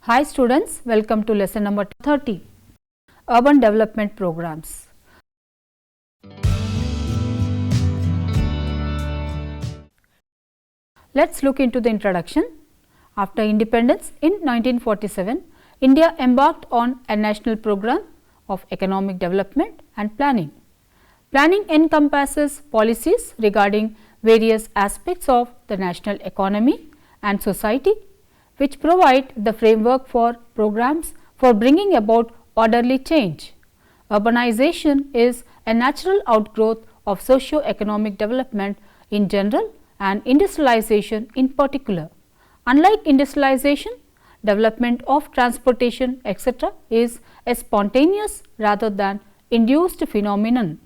Hi students, welcome to lesson number 30, Urban Development Programs. Let's look into the introduction. After independence in 1947, India embarked on a national program of economic development and planning. Planning encompasses policies regarding various aspects of the national economy and society, which provide the framework for programs for bringing about orderly change. Urbanization is a natural outgrowth of socio-economic development in general and industrialization in particular. Unlike industrialization, development of transportation etc. is a spontaneous rather than induced phenomenon.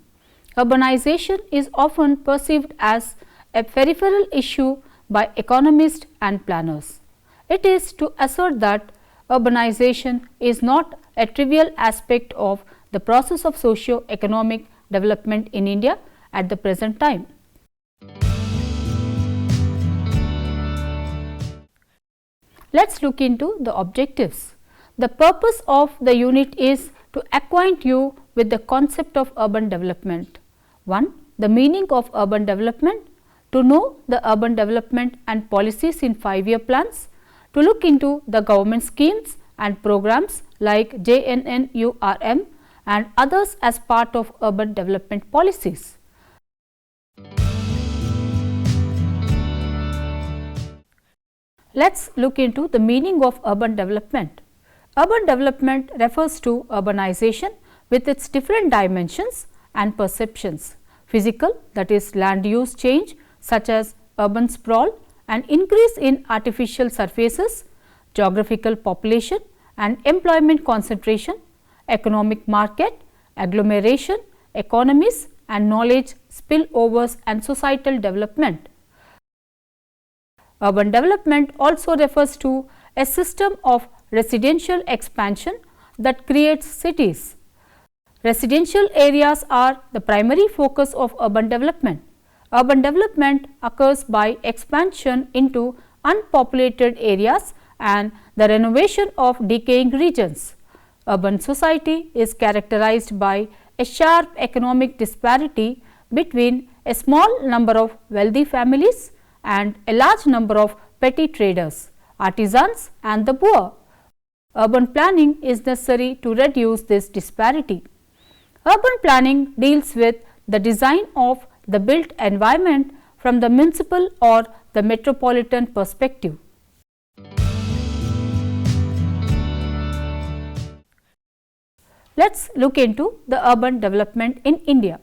Urbanization is often perceived as a peripheral issue by economists and planners. It is to assert that urbanization is not a trivial aspect of the process of socio-economic development in India at the present time. Let's look into the objectives. The purpose of the unit is to acquaint you with the concept of urban development. 1. The meaning of urban development, to know the urban development and policies in 5-year plans, to look into the government schemes and programs like JNNURM and others as part of urban development policies. Let's look into the meaning of urban development. Urban development refers to urbanization with its different dimensions and perceptions: physical, that is land use change such as urban sprawl, an increase in artificial surfaces, geographical population and employment concentration, economic market, agglomeration, economies and knowledge spillovers and societal development. Urban development also refers to a system of residential expansion that creates cities. Residential areas are the primary focus of urban development. Urban development occurs by expansion into unpopulated areas and the renovation of decaying regions. Urban society is characterized by a sharp economic disparity between a small number of wealthy families and a large number of petty traders, artisans and the poor. Urban planning is necessary to reduce this disparity. Urban planning deals with the design of the built environment from the municipal or the metropolitan perspective. Let's look into the urban development in India.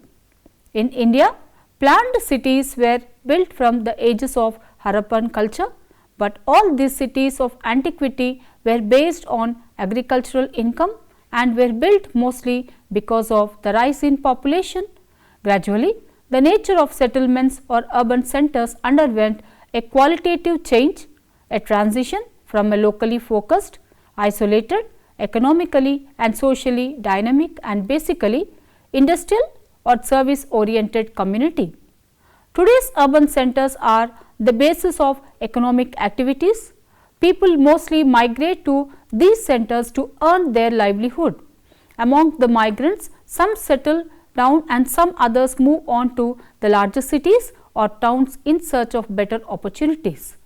In India, planned cities were built from the ages of Harappan culture, but all these cities of antiquity were based on agricultural income and were built mostly because of the rise in population. Gradually, the nature of settlements or urban centers underwent a qualitative change, a transition from a locally focused, isolated, economically and socially dynamic and basically industrial or service oriented community. Today's urban centers are the basis of economic activities. People mostly migrate to these centers to earn their livelihood. Among the migrants, some settle down and some others move on to the larger cities or towns in search of better opportunities.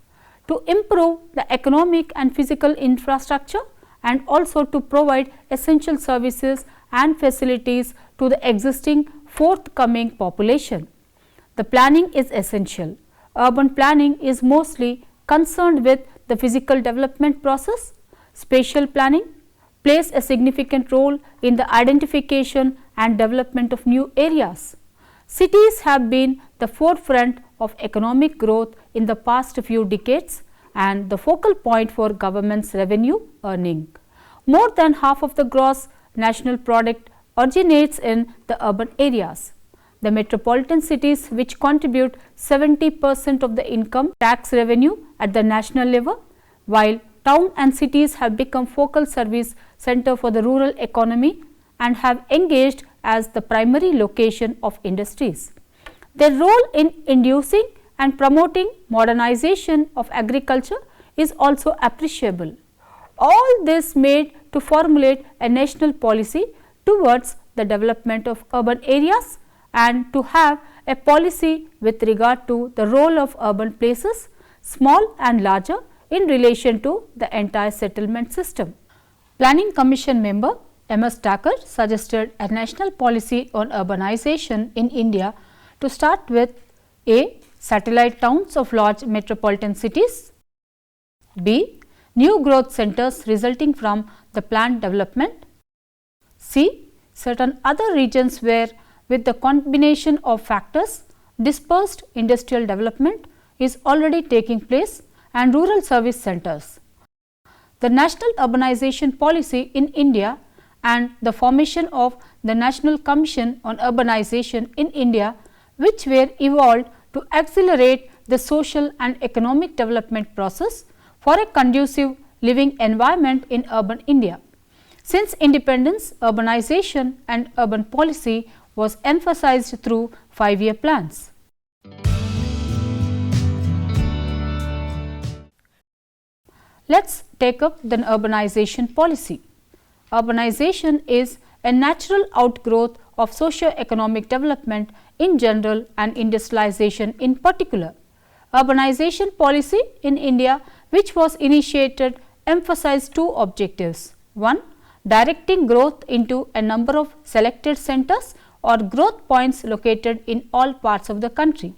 To improve the economic and physical infrastructure and also to provide essential services and facilities to the existing forthcoming population. The planning is essential. Urban planning is mostly concerned with the physical development process. Spatial planning plays a significant role in the identification and development of new areas. Cities have been the forefront of economic growth in the past few decades and the focal point for government's revenue earning. More than half of the gross national product originates in the urban areas. The metropolitan cities, which contribute 70% of the income tax revenue at the national level, while town and cities have become focal service center for the rural economy and have engaged as the primary location of industries. Their role in inducing and promoting modernization of agriculture is also appreciable. All this made to formulate a national policy towards the development of urban areas and to have a policy with regard to the role of urban places, small and larger, in relation to the entire settlement system. Planning Commission member 𝗪𝗏 suggested a national policy on urbanization in India to start with A. Satellite towns of large metropolitan cities, B. New growth centers resulting from the planned development, C. Certain other regions where with the combination of factors dispersed industrial development is already taking place and rural service centers. The national urbanization policy in India and the formation of the National Commission on Urbanization in India, which were evolved to accelerate the social and economic development process for a conducive living environment in urban India. Since independence, urbanization and urban policy was emphasized through 5-year plans. Let us take up the urbanization policy. Urbanization is a natural outgrowth of socio-economic development in general and industrialization in particular. Urbanization policy in India, which was initiated, emphasized two objectives. 1. Directing growth into a number of selected centers or growth points located in all parts of the country.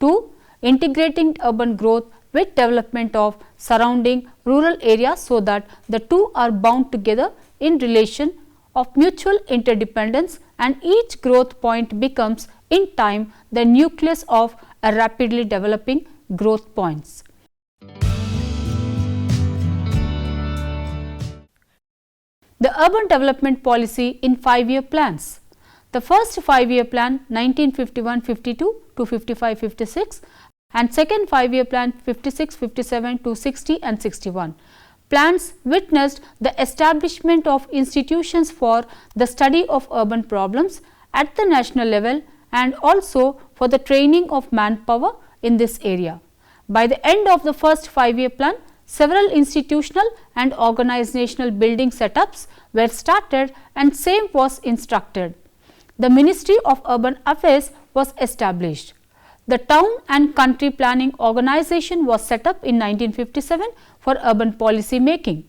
2. Integrating urban growth with development of surrounding rural areas so that the two are bound together in relation of mutual interdependence and each growth point becomes in time the nucleus of a rapidly developing growth points. The urban development policy in 5-year plans. The first 5-year plan 1951-52 to 55-56 and second 5-year plan 56-57 to 60 and 61. Plans witnessed the establishment of institutions for the study of urban problems at the national level and also for the training of manpower in this area. By the end of the first 5-year plan, several institutional and organizational building setups were started and same was instructed. The Ministry of Urban Affairs was established. The Town and Country Planning Organization was set up in 1957 for urban policy making.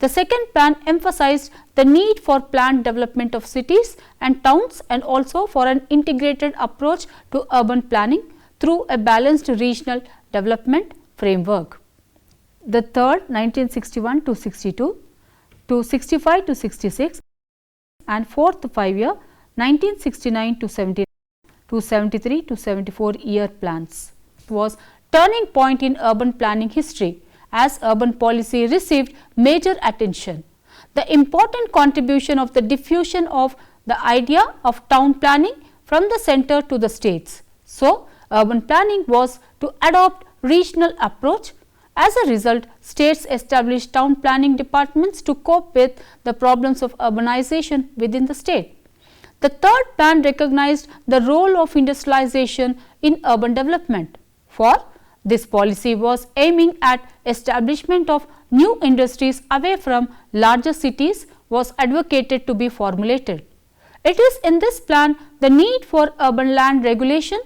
The second plan emphasized the need for planned development of cities and towns and also for an integrated approach to urban planning through a balanced regional development framework. The third 1961 to 62 to 65 to 66 and fourth 5-year 1969 to 70 to 73 to 74 year plans was turning point in urban planning history as urban policy received major attention. The important contribution of the diffusion of the idea of town planning from the center to the states. So, urban planning was to adopt regional approach. As a result, states established town planning departments to cope with the problems of urbanization within the state. The third plan recognized the role of industrialization in urban development. For this policy was aiming at establishment of new industries away from larger cities was advocated to be formulated. It is in this plan the need for urban land regulation,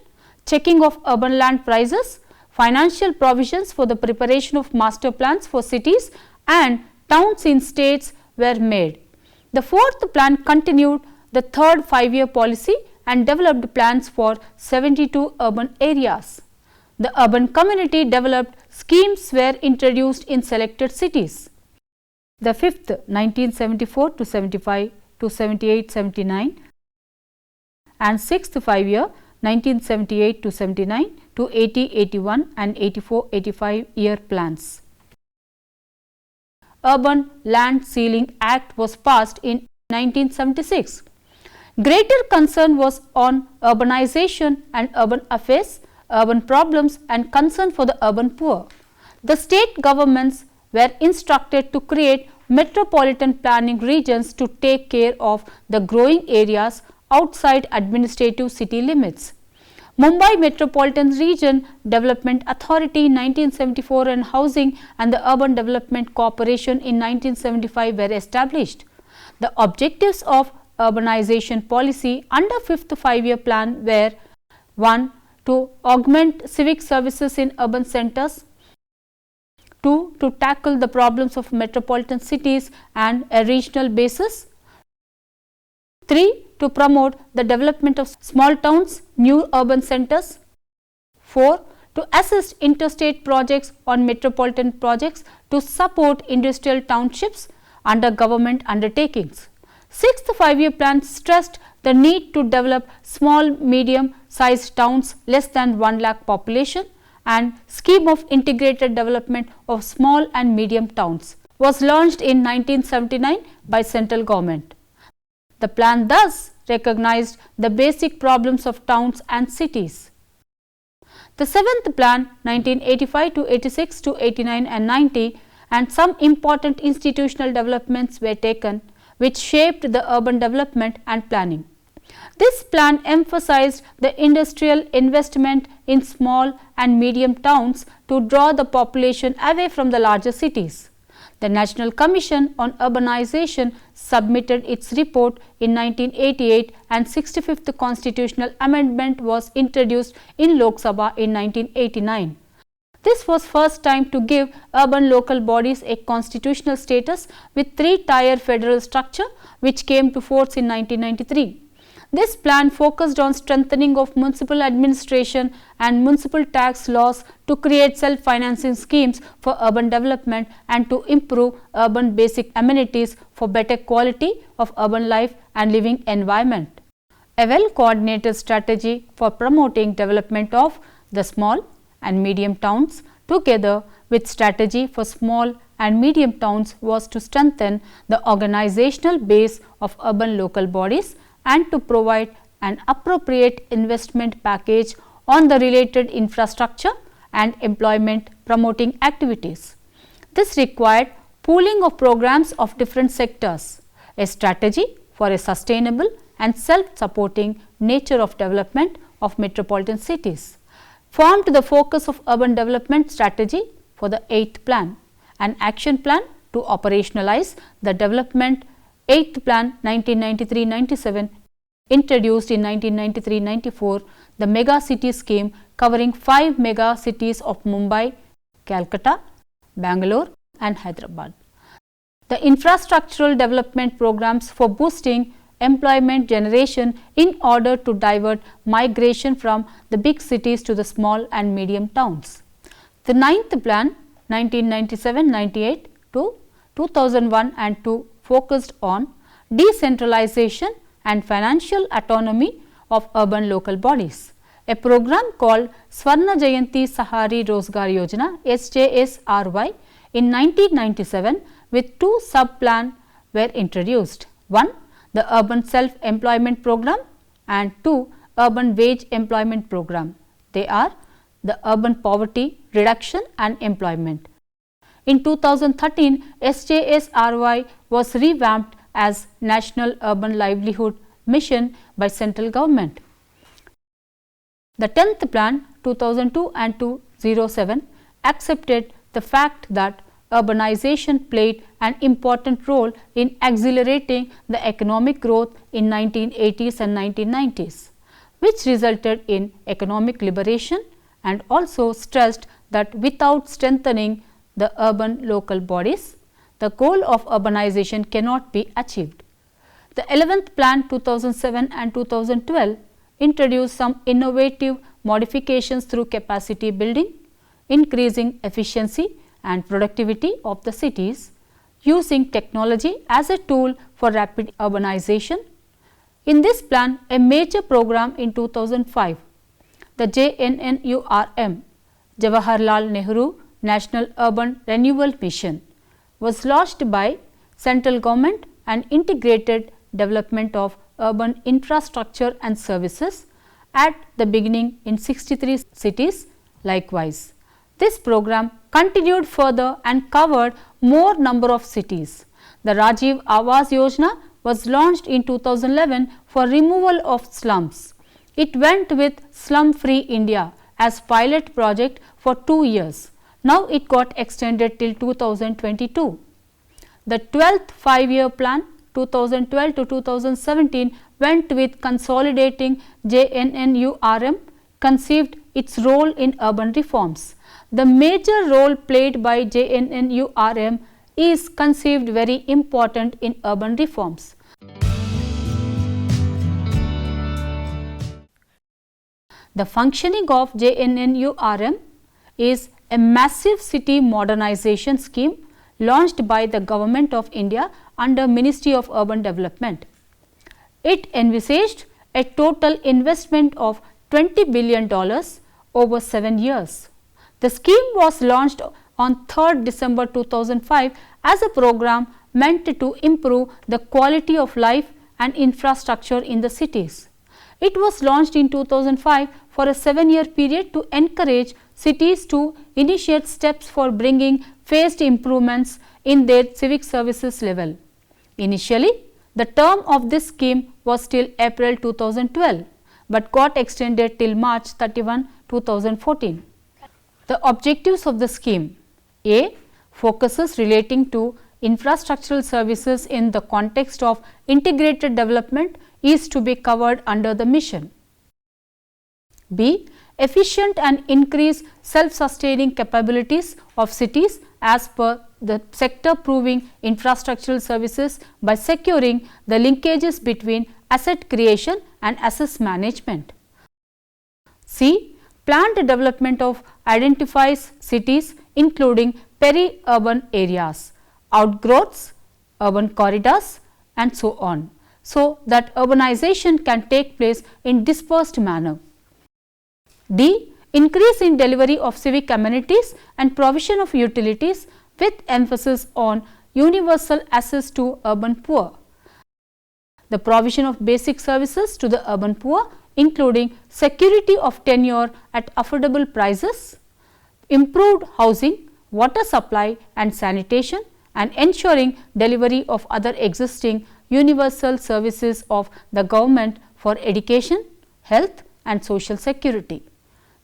checking of urban land prices, financial provisions for the preparation of master plans for cities and towns in states were made. The fourth plan continued the third 5-year policy and developed plans for 72 urban areas. The urban community developed schemes were introduced in selected cities. The fifth 1974 to 75 to 78-79 and sixth 5-year 1978 to 79 to 80-81 and 84-85 year plans. Urban Land Ceiling Act was passed in 1976. Greater concern was on urbanization and urban affairs, urban problems and concern for the urban poor. The state governments were instructed to create metropolitan planning regions to take care of the growing areas outside administrative city limits. Mumbai Metropolitan Region Development Authority in 1974 and Housing and the Urban Development Corporation in 1975 were established. The objectives of urbanization policy under 5th Five-Year Plan were: 1. To augment civic services in urban centers, 2. To tackle the problems of metropolitan cities and a regional basis, 3. To promote the development of small towns, new urban centers, 4. To assist interstate projects on metropolitan projects to support industrial townships under government undertakings. 6th Five-Year Plan stressed the need to develop small medium sized towns less than 1 lakh population, and scheme of integrated development of small and medium towns was launched in 1979 by central government. The plan thus recognized the basic problems of towns and cities. The 7th Plan 1985 to 86 to 89 and 90 and some important institutional developments were taken which shaped the urban development and planning. This plan emphasized the industrial investment in small and medium towns to draw the population away from the larger cities. The National Commission on Urbanization submitted its report in 1988 and 65th Constitutional Amendment was introduced in Lok Sabha in 1989. This was first time to give urban local bodies a constitutional status with 3-tier federal structure which came to force in 1993. This plan focused on strengthening of municipal administration and municipal tax laws to create self-financing schemes for urban development and to improve urban basic amenities for better quality of urban life and living environment. A well-coordinated strategy for promoting development of the small and medium towns together with strategy for small and medium towns was to strengthen the organizational base of urban local bodies and to provide an appropriate investment package on the related infrastructure and employment promoting activities. This required pooling of programs of different sectors, a strategy for a sustainable and self-supporting nature of development of metropolitan cities, formed the focus of urban development strategy for the 8th Plan, an action plan to operationalize the development 8th Plan 1993-97 introduced in 1993-94, the mega city scheme covering 5 mega cities of Mumbai, Calcutta, Bangalore and Hyderabad. The infrastructural development programs for boosting employment generation in order to divert migration from the big cities to the small and medium towns. The 9th Plan 1997-98 to 2001 and 2 focused on decentralization and financial autonomy of urban local bodies. A program called 𝗧𝗏 𝗧𝗦𝗔𝗧 𝗪 SJSRY in 1997 with 2 sub-plans were introduced. 1. The Urban Self-Employment Program and 2. Urban Wage Employment Program. They are the Urban Poverty Reduction and Employment. In 2013, SJSRY was revamped as National Urban Livelihood Mission by central government. The 10th Plan 2002 and 207 accepted the fact that urbanization played an important role in accelerating the economic growth in 1980s and 1990s, which resulted in economic liberation, and also stressed that without strengthening the urban local bodies, the goal of urbanization cannot be achieved. The 11th Plan 2007 and 2012 introduced some innovative modifications through capacity building, increasing efficiency and productivity of the cities, using technology as a tool for rapid urbanization. In this plan, a major program in 2005, the JNNURM, Jawaharlal Nehru National Urban Renewal Mission, was launched by central government and integrated development of urban infrastructure and services at the beginning in 63 cities. Likewise, this program continued further and covered more number of cities. The 𝗪𝗓𝗪𝗓 was launched in 2011 for removal of slums. it went with Slum Free India as pilot project for 2 years. Now it got extended till 2022. The 12th 5-year plan 2012 to 2017 went with consolidating JNNURM, conceived its role in urban reforms. The major role played by JNNURM is conceived very important in urban reforms. The functioning of JNNURM is a massive city modernization scheme launched by the Government of India under Ministry of Urban Development. It envisaged a total investment of $20 billion over 7 years. The scheme was launched on 3rd December 2005 as a program meant to improve the quality of life and infrastructure in the cities. It was launched in 2005 for a 7-year period to encourage cities to initiate steps for bringing phased improvements in their civic services level. Initially, the term of this scheme was till April 2012, but got extended till March 31, 2014. The objectives of the scheme: A. Focuses relating to infrastructural services in the context of integrated development is to be covered under the mission. B. Efficient and increase self-sustaining capabilities of cities as per the sector proving infrastructural services by securing the linkages between asset creation and asset management. C. Planned development of identifies cities including peri-urban areas, outgrowths, urban corridors and so on, so that urbanization can take place in dispersed manner. D. Increase in delivery of civic amenities and provision of utilities with emphasis on universal access to urban poor. The provision of basic services to the urban poor, including security of tenure at affordable prices, improved housing, water supply and sanitation, and ensuring delivery of other existing universal services of the government for education, health and social security.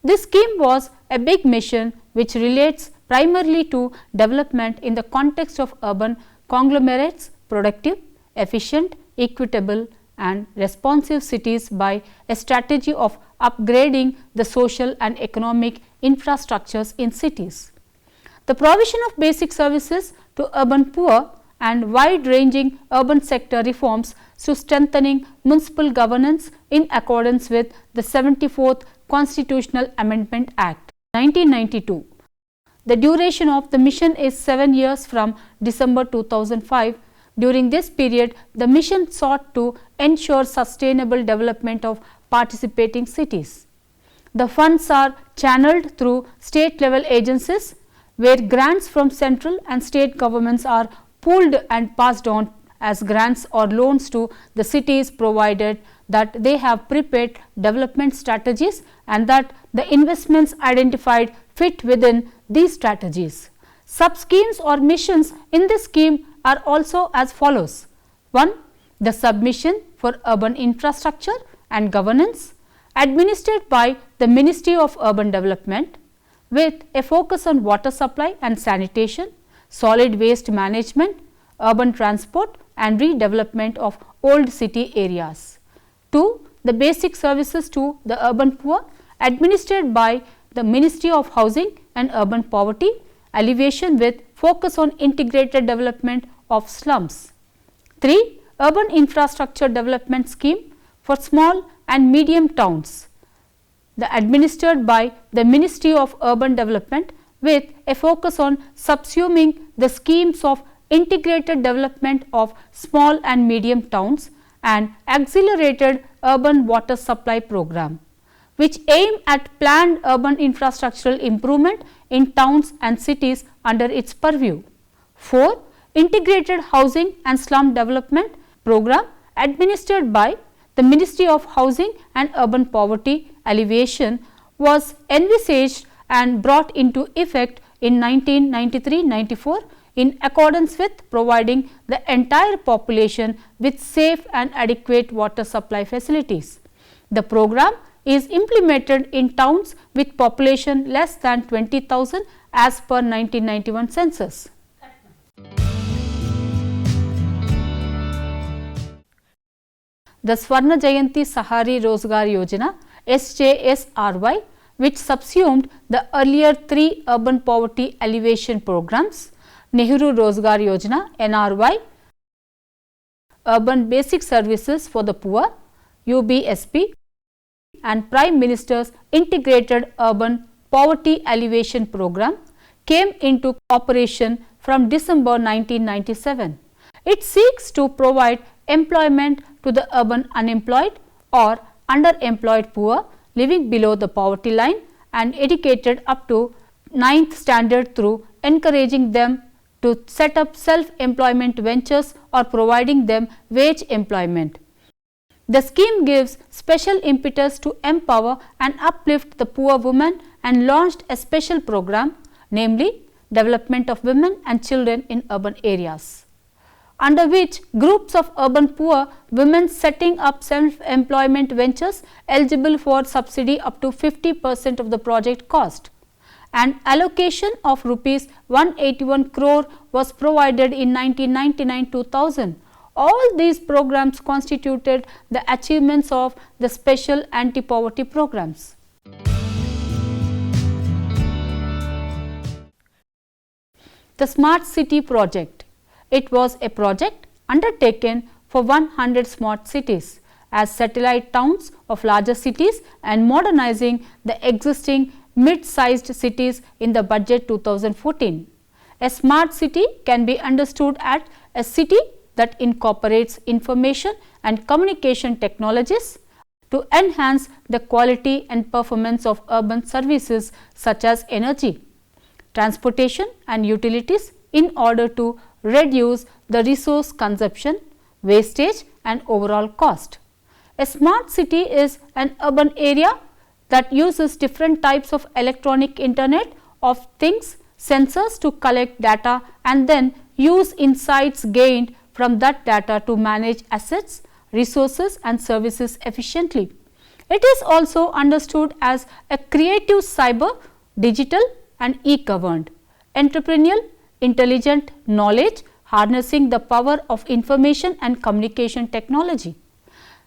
This scheme was a big mission which relates primarily to development in the context of urban conglomerates, productive, efficient, equitable and responsive cities by a strategy of upgrading the social and economic infrastructures in cities. The provision of basic services to urban poor and wide-ranging urban sector reforms to strengthening municipal governance in accordance with the 74th Constitutional Amendment Act 1992. The duration of the mission is 7 years from December 2005. During this period, the mission sought to ensure sustainable development of participating cities. The funds are channeled through state level agencies, where grants from central and state governments are pooled and passed on as grants or loans to the cities, provided that they have prepared development strategies and that the investments identified fit within these strategies. Sub-schemes or missions in this scheme are also as follows: 1. The submission for urban infrastructure and governance, administered by the Ministry of Urban Development, with a focus on water supply and sanitation, solid waste management, urban transport and redevelopment of old city areas. 2. The basic services to the urban poor, administered by the Ministry of Housing and Urban Poverty Alleviation, with focus on integrated development of slums. 3. Urban infrastructure development scheme for small and medium towns, administered by the Ministry of Urban Development, with a focus on subsuming the schemes of integrated development of small and medium towns and accelerated urban water supply program, which aim at planned urban infrastructural improvement in towns and cities under its purview. 4. Integrated housing and slum development program, administered by the Ministry of Housing and Urban Poverty Alleviation, was envisaged and brought into effect in 1993-94 in accordance with providing the entire population with safe and adequate water supply facilities. The program is implemented in towns with population less than 20,000 as per 1991 census. The 𝗧𝗦𝗔𝗧 𝗂𝗪 Yojana SJSRY, which subsumed the earlier 3 urban poverty alleviation programs, Nehru Rozgar Yojana NRY, Urban Basic Services for the Poor UBSP, and Prime Minister's Integrated Urban Poverty Alleviation Program came into operation from December 1997. It seeks to provide employment to the urban unemployed or underemployed poor living below the poverty line and educated up to 9th standard through encouraging them to set up self-employment ventures or providing them wage employment. The scheme gives special impetus to empower and uplift the poor women and launched a special program, namely Development of Women and Children in Urban Areas, under which groups of urban poor women setting up self-employment ventures eligible for subsidy up to 50% of the project cost. An allocation of rupees 181 crore was provided in 1999-2000. All these programs constituted the achievements of the special anti-poverty programs. The Smart City Project. It was a project undertaken for 100 smart cities as satellite towns of larger cities and modernizing the existing mid-sized cities in the budget 2014. A smart city can be understood as a city that incorporates information and communication technologies to enhance the quality and performance of urban services such as energy, transportation and utilities in order to reduce the resource consumption, wastage and overall cost. A smart city is an urban area that uses different types of electronic internet of things sensors to collect data and then use insights gained from that data to manage assets, resources and services efficiently. It is also understood as a creative cyber, digital and e-governed, entrepreneurial, intelligent knowledge harnessing the power of information and communication technology.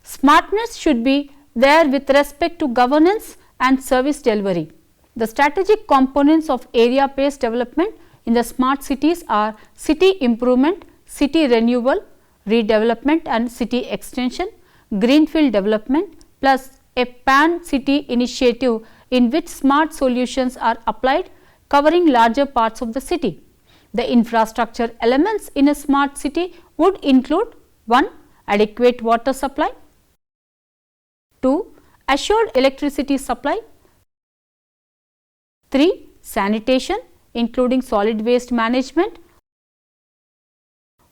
Smartness should be there with respect to governance and service delivery. The strategic components of area-based development in the smart cities are city improvement, city renewal, redevelopment and city extension, greenfield development plus a pan-city initiative in which smart solutions are applied covering larger parts of the city. The infrastructure elements in a smart city would include 1. Adequate water supply, 2. Assured electricity supply, 3. Sanitation including solid waste management,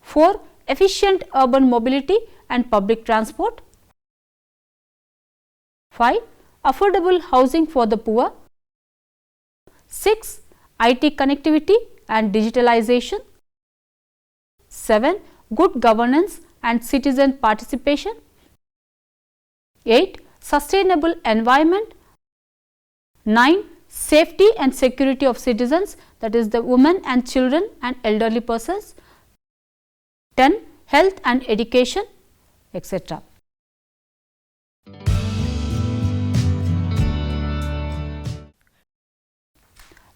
4. Efficient urban mobility and public transport, 5. Affordable housing for the poor, 6. IT connectivity and digitalization, 7. Good governance and citizen participation, 8. Sustainable environment, 9. Safety and security of citizens, that is the women and children and elderly persons, 10. Health and education, etc.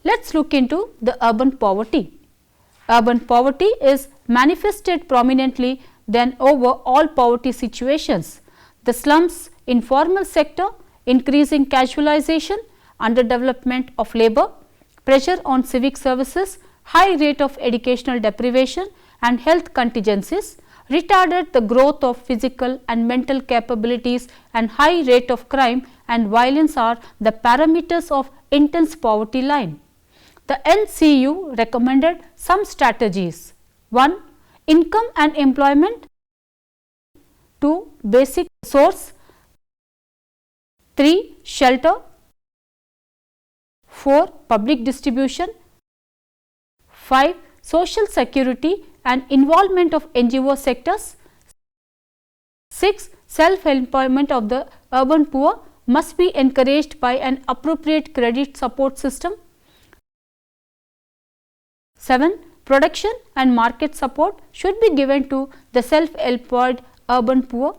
Let us look into the urban poverty. Urban poverty is manifested prominently than over all poverty situations. The slums, informal sector, increasing casualization, underdevelopment of labor, pressure on civic services, high rate of educational deprivation and health contingencies retarded the growth of physical and mental capabilities, and high rate of crime and violence are the parameters of intense poverty line. The NCU recommended some strategies: 1. Income and employment, 2. Basic resource, 3. Shelter, 4. Public distribution, 5. Social security and involvement of NGO sectors, 6. self-employment of the urban poor must be encouraged by an appropriate credit support system. 7. Production and market support should be given to the self-employed urban poor.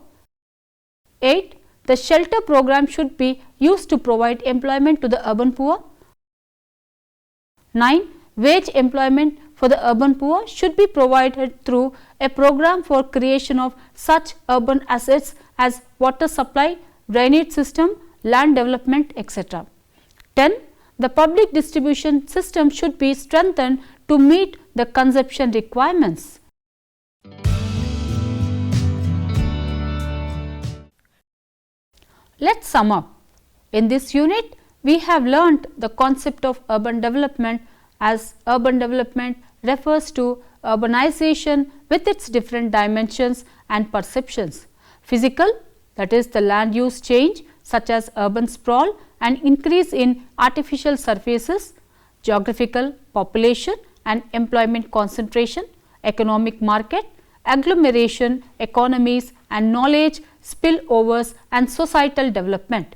8. The shelter program should be used to provide employment to the urban poor. 9. Wage employment for the urban poor should be provided through a program for creation of such urban assets as water supply, drainage system, land development, etc. 10. The public distribution system should be strengthened to meet the consumption requirements. Let's sum up. In this unit, we have learnt the concept of urban development, as urban development refers to urbanization with its different dimensions and perceptions. Physical, that is the land use change such as urban sprawl and increase in artificial surfaces. Geographical, population and employment concentration, economic market, agglomeration, economies and knowledge spillovers and societal development.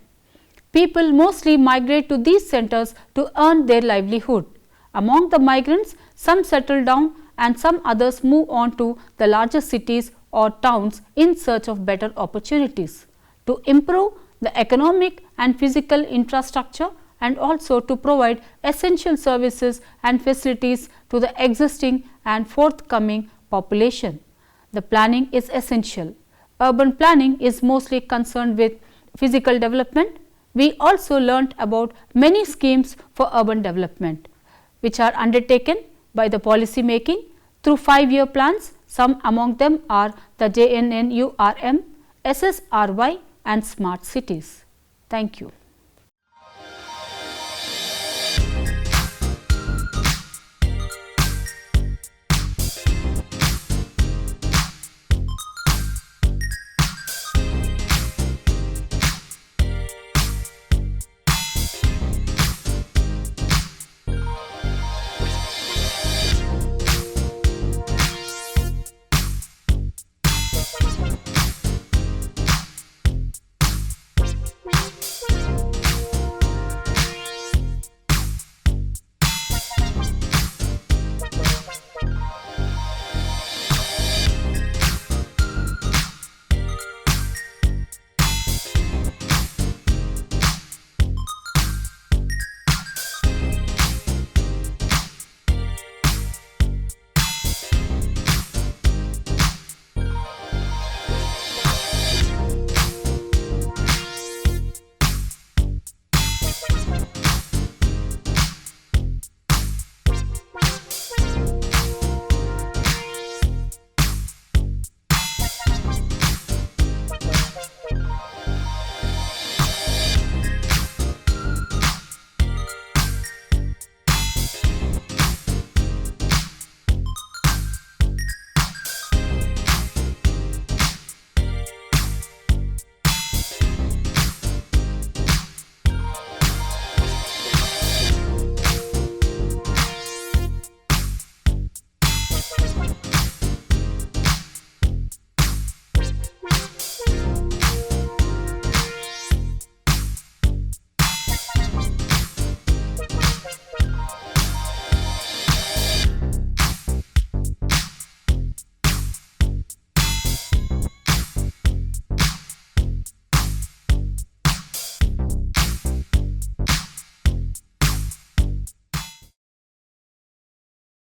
People mostly migrate to these centers to earn their livelihood. Among the migrants, some settle down and some others move on to the larger cities or towns in search of better opportunities. To improve the economic and physical infrastructure and also to provide essential services and facilities to the existing and forthcoming population. The planning is essential. Urban planning is mostly concerned with physical development. We also learnt about many schemes for urban development, which are undertaken by the policy making through 5-year plans. Some among them are the JNNURM, SSRY and Smart Cities. Thank you.